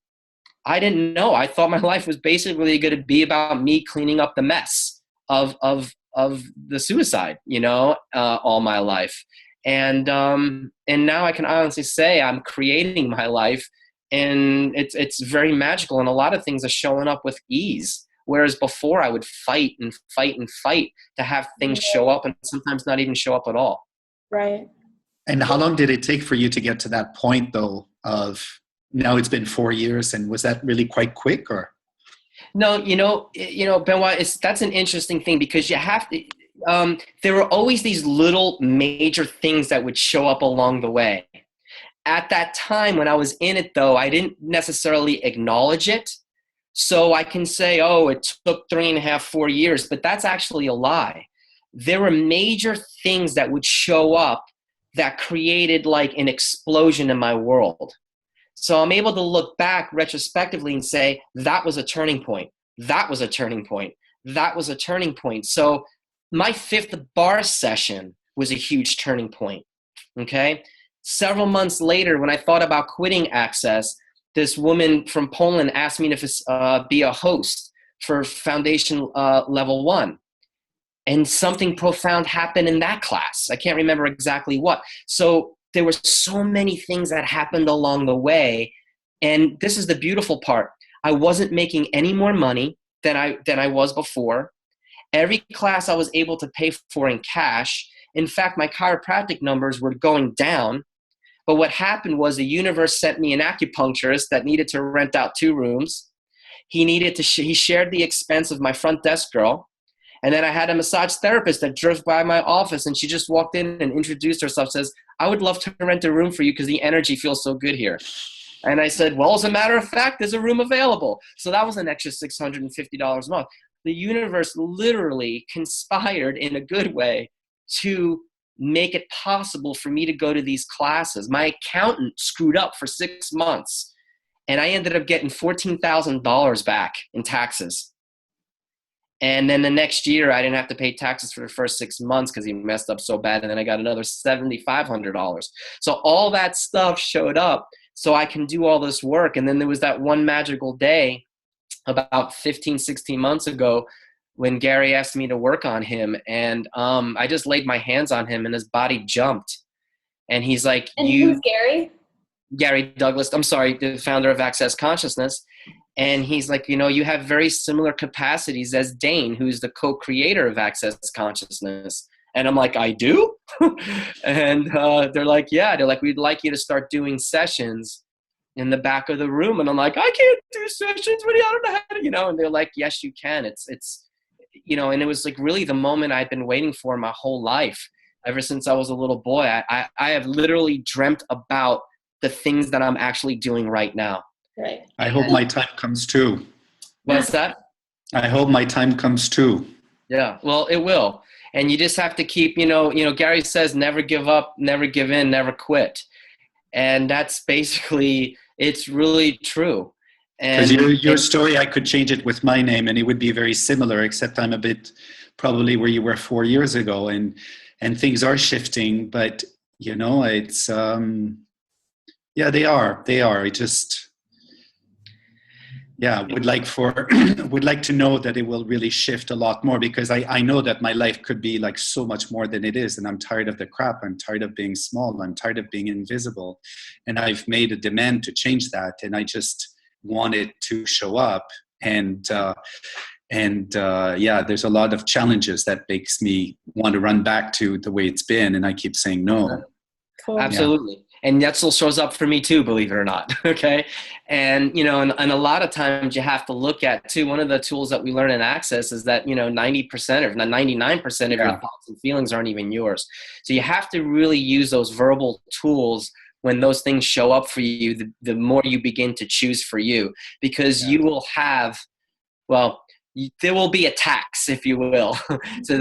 know. I thought my life was basically going to be about me cleaning up the mess of the suicide, all my life. And now I can honestly say I'm creating my life, and it's very magical. And a lot of things are showing up with ease. Whereas before I would fight and fight and fight to have things show up, and sometimes not even show up at all. Right. And how long did it take for you to get to that point, though, of now it's been 4 years, and was that really quite quick, or? No, Benoit, that's an interesting thing, because you have to, there were always these little major things that would show up along the way. At that time when I was in it, though, I didn't necessarily acknowledge it. So I can say, oh, it took 3.5, 4 years, but that's actually a lie. There were major things that would show up that created like an explosion in my world. So I'm able to look back retrospectively and say, that was a turning point. That was a turning point. That was a turning point. So my 5th bar session was a huge turning point. Okay. Several months later, when I thought about quitting Access, this woman from Poland asked me to be a host for Foundation Level 1. And something profound happened in that class. I can't remember exactly what. So there were so many things that happened along the way. And this is the beautiful part. I wasn't making any more money than I was before. Every class I was able to pay for in cash. In fact, my chiropractic numbers were going down. But what happened was the universe sent me an acupuncturist that needed to rent out 2 rooms. He shared the expense of my front desk girl. And then I had a massage therapist that drove by my office, and she just walked in and introduced herself, says, I would love to rent a room for you because the energy feels so good here. And I said, well, as a matter of fact, there's a room available. So that was an extra $650 a month. The universe literally conspired in a good way to make it possible for me to go to these classes. My accountant screwed up for 6 months, and I ended up getting $14,000 back in taxes. And then the next year, I didn't have to pay taxes for the first 6 months because he messed up so bad. And then I got another $7,500. So all that stuff showed up so I can do all this work. And then there was that one magical day about 15, 16 months ago when Gary asked me to work on him. And I just laid my hands on him and his body jumped. And he's like, and who's Gary? Gary Douglas, I'm sorry, the founder of Access Consciousness. And he's like, you have very similar capacities as Dane, who's the co-creator of Access Consciousness. And I'm like, I do? And they're like, yeah. They're like, we'd like you to start doing sessions in the back of the room. And I'm like, I can't do sessions, but I don't know how to, and they're like, yes, you can. It's and it was like really the moment I'd been waiting for my whole life. Ever since I was a little boy, I have literally dreamt about the things that I'm actually doing right now. Right. I hope my time comes too. What's that? I hope my time comes too. Yeah, well, it will. And you just have to keep, Gary says, never give up, never give in, never quit. And that's basically, it's really true. Because your story, I could change it with my name and it would be very similar, except I'm a bit probably where you were 4 years ago, and things are shifting, but it's, yeah, they are. I just, would like to know that it will really shift a lot more, because I know that my life could be like so much more than it is. And I'm tired of the crap. I'm tired of being small. I'm tired of being invisible. And I've made a demand to change that. And I just want it to show up. And there's a lot of challenges that makes me want to run back to the way it's been. And I keep saying no. Cool. Absolutely. Yeah. And that still shows up for me too, believe it or not. Okay. And, and a lot of times you have to look at too, one of the tools that we learn in Access is that, 90% or 99% of your thoughts and feelings aren't even yours. So you have to really use those verbal tools when those things show up for you, the more you begin to choose for you, because you will have, there will be attacks, if you will. So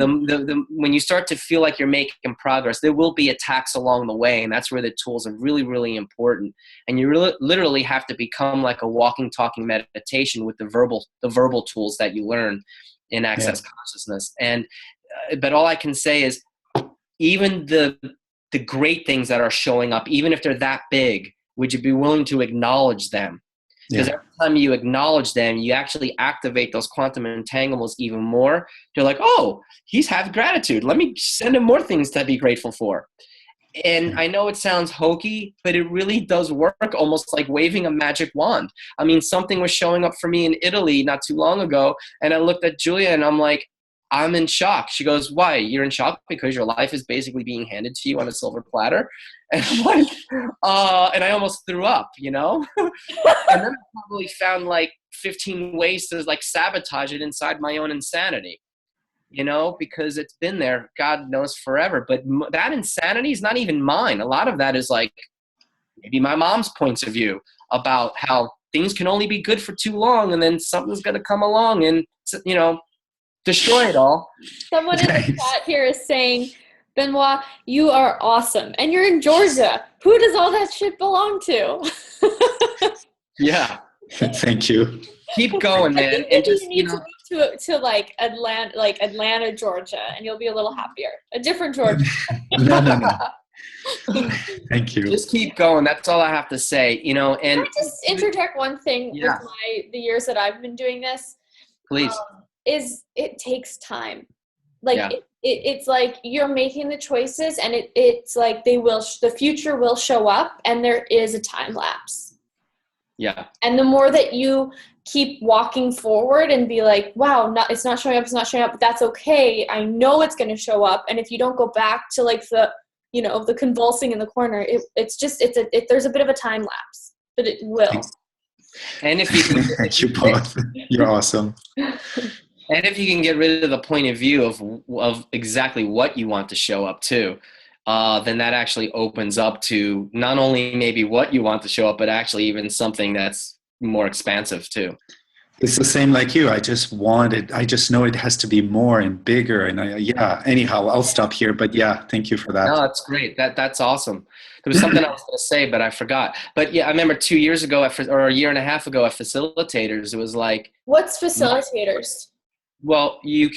when you start to feel like you're making progress, there will be attacks along the way. And that's where the tools are really, really important. And you literally have to become like a walking, talking meditation with the verbal tools that you learn in Access Consciousness. And, but all I can say is even the great things that are showing up, even if they're that big, would you be willing to acknowledge them? Because every time you acknowledge them, you actually activate those quantum entanglements even more. They're like, oh, he's had gratitude. Let me send him more things to be grateful for. And I know it sounds hokey, but it really does work, almost like waving a magic wand. I mean, something was showing up for me in Italy not too long ago, and I looked at Julia and I'm like, I'm in shock. She goes, why? You're in shock because your life is basically being handed to you on a silver platter? And I'm like, and I almost threw up, And then I probably found like 15 ways to like sabotage it inside my own insanity, because it's been there, God knows, forever. But that insanity is not even mine. A lot of that is like maybe my mom's points of view about how things can only be good for too long, and then something's going to come along and, destroy it all. Someone in the chat here is saying, Benoit, you are awesome. And you're in Georgia. Who does all that shit belong to? Yeah. Thank you. Keep going, man. And just, you need to move to like Atlanta, Georgia, and you'll be a little happier. A different Georgia. No. Thank you. Just keep going. That's all I have to say, And can I just interject one thing with the years that I've been doing this? Please. Is it takes time. Like it's like you're making the choices, and it's like the future will show up, and there is a time lapse. Yeah. And the more that you keep walking forward and be like, wow, it's not showing up, but that's okay. I know it's going to show up. And if you don't go back to like the convulsing in the corner, there's a bit of a time lapse, but it will. And if you thank you both. You're awesome. And if you can get rid of the point of view of exactly what you want to show up to, then that actually opens up to not only maybe what you want to show up, but actually even something that's more expansive too. It's the same like you. I just want it. I just know it has to be more and bigger. And yeah, anyhow, I'll stop here. But yeah, thank you for that. No, that's great. That's awesome. There was something I was going to say, but I forgot. But yeah, I remember 2 years ago, or a year and a half ago at Facilitators, it was like, What's facilitators? well, you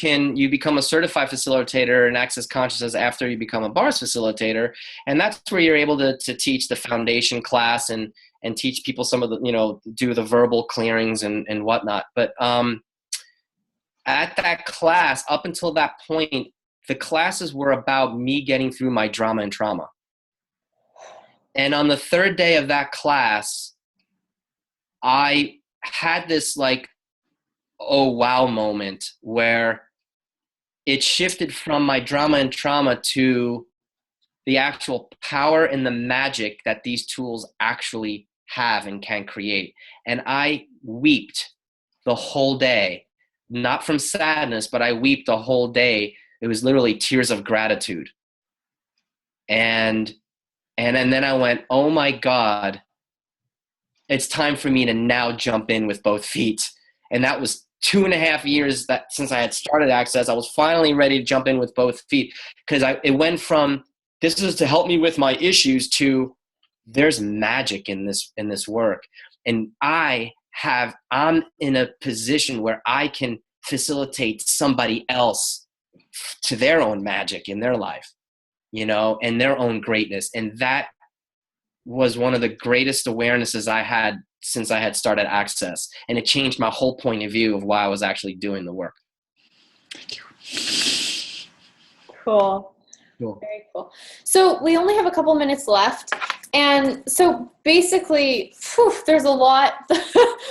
become a certified facilitator in Access Consciousness after you become a bars facilitator, and that's where you're able to teach the foundation class and teach people some of the, do the verbal clearings and whatnot. But at that class, up until that point, the classes were about me getting through my drama and trauma. And on the third day of that class, I had this like, oh wow moment where it shifted from my drama and trauma to the actual power and the magic that these tools actually have and can create. And I wept the whole day, not from sadness, but I wept the whole day. It was literally tears of gratitude. And then I went, oh my God, it's time for me to now jump in with both feet. And that was 2.5 years that since I had started Access, I was finally ready to jump in with both feet, because it went from this is to help me with my issues to there's magic in this work. And I'm in a position where I can facilitate somebody else to their own magic in their life, and their own greatness. And that was one of the greatest awarenesses I had since I had started Access. And it changed my whole point of view of why I was actually doing the work. Thank you. Cool. Very cool. So we only have a couple minutes left. And so basically, there's a lot.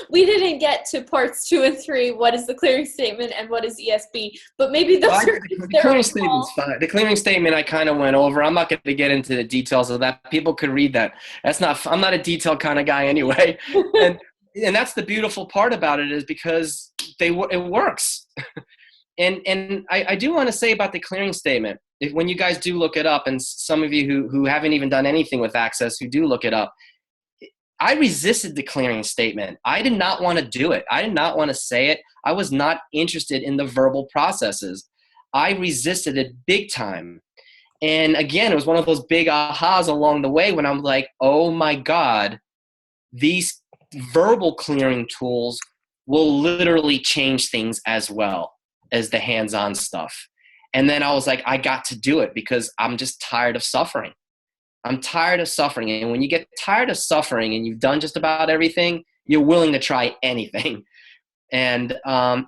We didn't get to parts 2 and 3. What is the clearing statement and what is ESB? But maybe those are the clearing statement's fine. The clearing statement I kind of went over. I'm not going to get into the details of that. People could read that. I'm not a detailed kind of guy anyway. And that's the beautiful part about it, is because it works. And I do want to say about the clearing statement, when you guys do look it up, and some of you who haven't even done anything with Access who do look it up, I resisted the clearing statement. I did not want to do it. I did not want to say it. I was not interested in the verbal processes. I resisted it big time. And again, it was one of those big ahas along the way when I'm like, oh my God, these verbal clearing tools will literally change things as well as the hands-on stuff. And then I was like, I got to do it because I'm just tired of suffering. I'm tired of suffering. And when you get tired of suffering and you've done just about everything, you're willing to try anything. And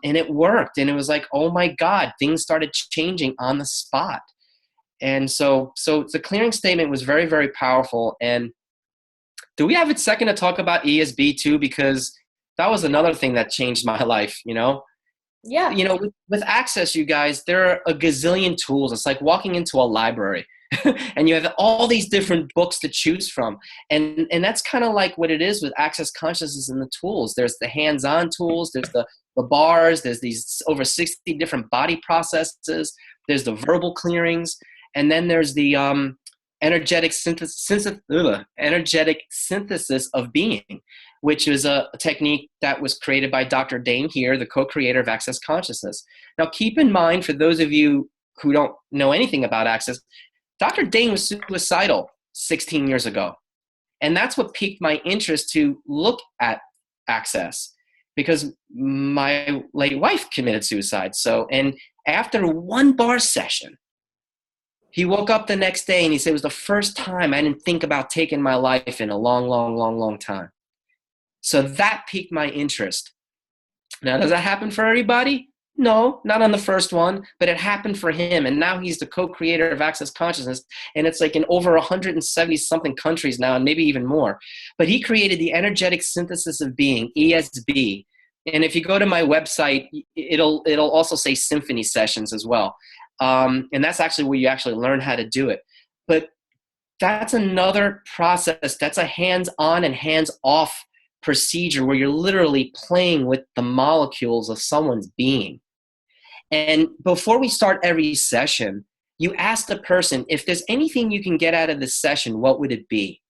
it worked. And it was like, oh my God, things started changing on the spot. And so the clearing statement was very, very powerful. And do we have a second to talk about ESB too? Because that was another thing that changed my life, Yeah. With Access, you guys, there are a gazillion tools. It's like walking into a library and you have all these different books to choose from. And that's kind of like what it is with Access Consciousness and the tools. There's the hands-on tools, there's the bars, there's these over 60 different body processes, there's the verbal clearings, and then there's the energetic synthesis of being, which is a technique that was created by Dr. Dane here, the co-creator of Access Consciousness. Now, keep in mind, for those of you who don't know anything about Access, Dr. Dane was suicidal 16 years ago. And that's what piqued my interest to look at Access, because my late wife committed suicide. And after one bar session, he woke up the next day and he said, it was the first time I didn't think about taking my life in a long, long, long, long time. So that piqued my interest. Now, does that happen for everybody? No, not on the first one, but it happened for him. And now he's the co-creator of Access Consciousness. And it's like in over 170 something countries now, and maybe even more. But he created the energetic synthesis of being, ESB. And if you go to my website, it'll also say symphony sessions as well. And that's actually where you actually learn how to do it. But that's another process. That's a hands-on and hands-off procedure where you're literally playing with the molecules of someone's being. And before we start every session, you ask the person, if there's anything you can get out of this session, what would it be?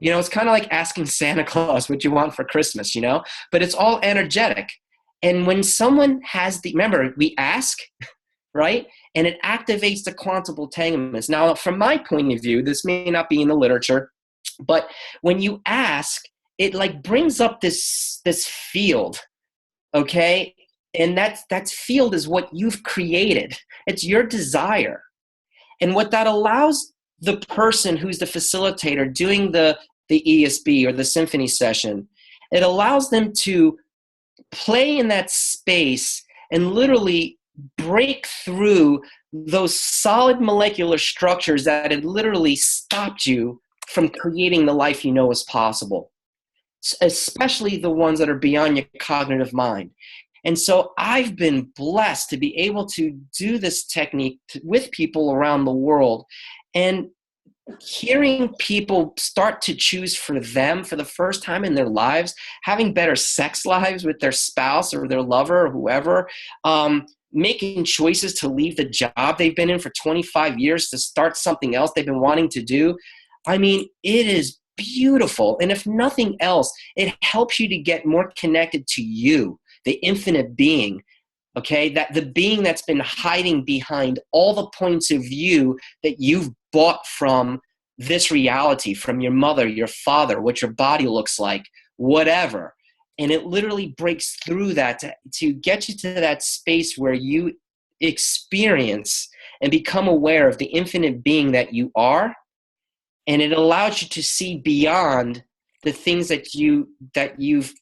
You know, it's kind of like asking Santa Claus what you want for Christmas, you know, but it's all energetic. And when someone has remember, we ask, right? And it activates the quantum entanglements. Now, from my point of view, this may not be in the literature, but when you ask, it like brings up this field, okay? And that field is what you've created. It's your desire. And what that allows the person who's the facilitator doing the ESB or the symphony session, it allows them to play in that space and literally break through those solid molecular structures that had literally stopped you from creating the life you know is possible, especially the ones that are beyond your cognitive mind. And so I've been blessed to be able to do this technique with people around the world, and hearing people start to choose for them for the first time in their lives, having better sex lives with their spouse or their lover or whoever, making choices to leave the job they've been in for 25 years to start something else they've been wanting to do. I mean, it is beautiful. And if nothing else, it helps you to get more connected to you, the infinite being, okay? That the being that's been hiding behind all the points of view that you've bought from this reality, from your mother, your father, what your body looks like, whatever. And it literally breaks through that to get you to that space where you experience and become aware of the infinite being that you are. And it allows you to see beyond the things that you've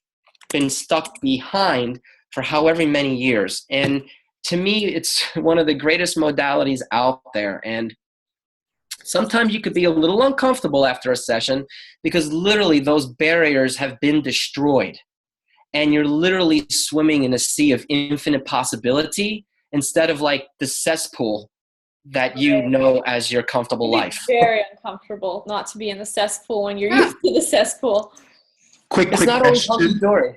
been stuck behind for however many years. And to me, it's one of the greatest modalities out there. And sometimes you could be a little uncomfortable after a session because literally those barriers have been destroyed. And you're literally swimming in a sea of infinite possibility instead of like the cesspool that you know as your comfortable life. It's very uncomfortable not to be in the cesspool when you're used to the cesspool. It's not always hunky-dory.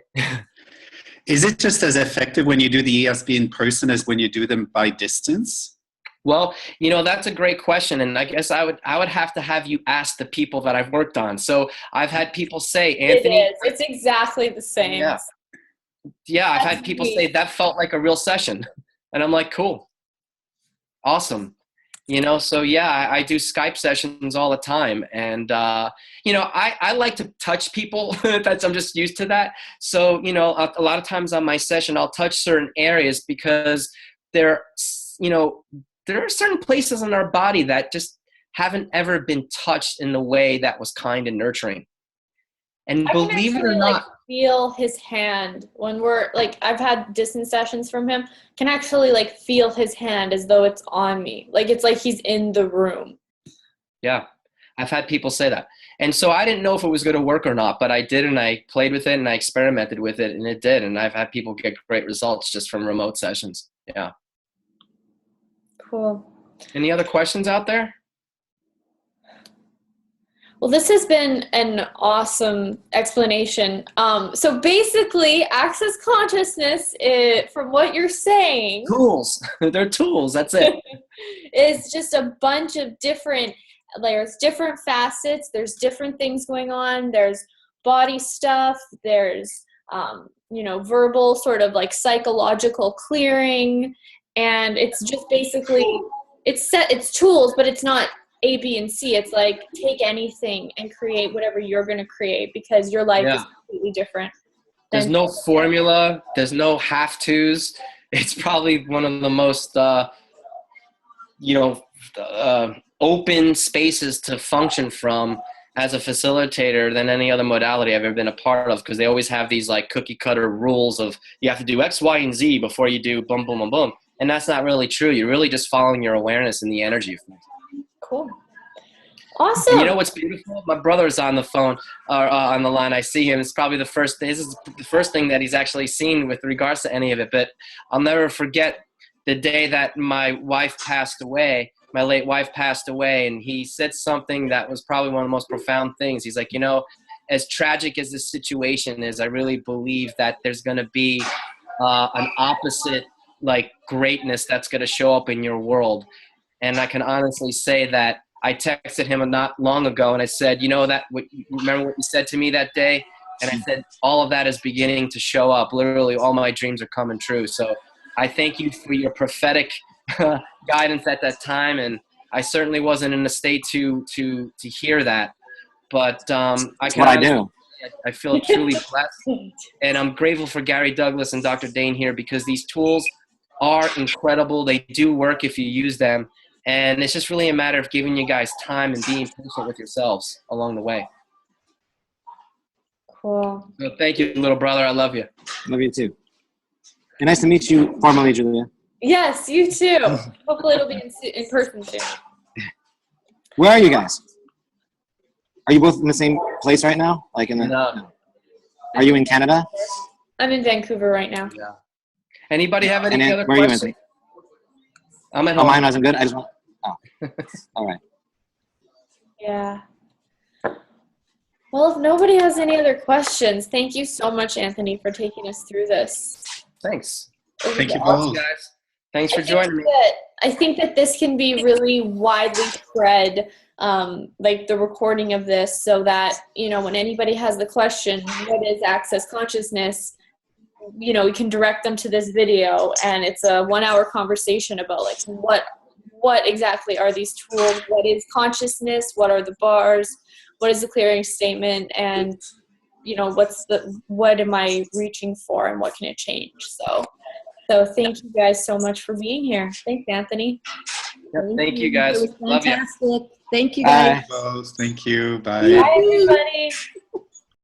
Is it just as effective when you do the ESB in person as when you do them by distance? Well, you know, that's a great question. And I guess I would have to have you ask the people that I've worked on. So I've had people say, Anthony. It is. It's exactly the same. Yeah, I've had people say that felt like a real session. And I'm like, cool. Awesome. You know, so yeah, I do Skype sessions all the time. And, you know, I like to touch people. I'm just used to that. So, you know, a lot of times on my session, I'll touch certain areas because there are certain places in our body that just haven't ever been touched in the way that was kind and nurturing. And believe it or not, feel his hand when we're like, I've had distance sessions from him, can actually like feel his hand as though it's on me. Like, it's like he's in the room. Yeah. I've had people say that. And so I didn't know if it was going to work or not, but I did. And I played with it and I experimented with it and it did. And I've had people get great results just from remote sessions. Yeah. Cool. Any other questions out there? Well, this has been an awesome explanation. So basically, access consciousness, from what you're saying, tools. They're tools. That's it. Is just a bunch of different layers, different facets. There's different things going on. There's body stuff. There's verbal sort of like psychological clearing, and it's just basically it's tools, but it's not A, B, and C. It's like take anything and create whatever you're going to create because your life is completely different. There's no formula. There's no have-tos. It's probably one of the most, open spaces to function from as a facilitator than any other modality I've ever been a part of, because they always have these like cookie cutter rules of you have to do X, Y, and Z before you do boom, boom, boom, boom. And that's not really true. You're really just following your awareness and the energy of things. Cool. Awesome. And you know what's beautiful? My brother's on the phone or on the line. I see him. It's probably this is the first thing that he's actually seen with regards to any of it. But I'll never forget the day that my wife passed away. My late wife passed away, and he said something that was probably one of the most profound things. He's like, as tragic as this situation is, I really believe that there's going to be an opposite like greatness that's going to show up in your world. And I can honestly say that I texted him not long ago and I said, remember what you said to me that day? And I said, all of that is beginning to show up. Literally, all my dreams are coming true. So I thank you for your prophetic guidance at that time. And I certainly wasn't in a state to hear that. But That's what I do. I feel truly blessed. And I'm grateful for Gary Douglas and Dr. Dane here because these tools are incredible. They do work if you use them. And it's just really a matter of giving you guys time and being patient with yourselves along the way. Cool. So thank you, little brother. I love you. Love you too. And nice to meet you formally, Julia. Yes, you too. Hopefully it'll be in person soon. Where are you guys? Are you both in the same place right now? Like No. Are you in Canada? I'm in Vancouver right now. Yeah. Anybody have any other where questions? Are you in? I'm at Oh, home. mine wasn't good. I just want. Oh, all right. Yeah. Well, if nobody has any other questions, thank you so much, Anthony, for taking us through this. Thanks. Thank you Awesome, both. guys. Thanks for joining me. I think that this can be really widely spread, like the recording of this, so that, when anybody has the question, what is access consciousness, we can direct them to this video, and it's a 1-hour conversation about like what exactly are these tools, what is consciousness, what are the bars, what is the clearing statement, and what am I reaching for and what can it change? So thank you guys so much for being here. Thanks, Anthony. Yep, thank you guys. It was Love you. fantastic. Thank you guys. Bye. Both. Thank you. Bye, everybody.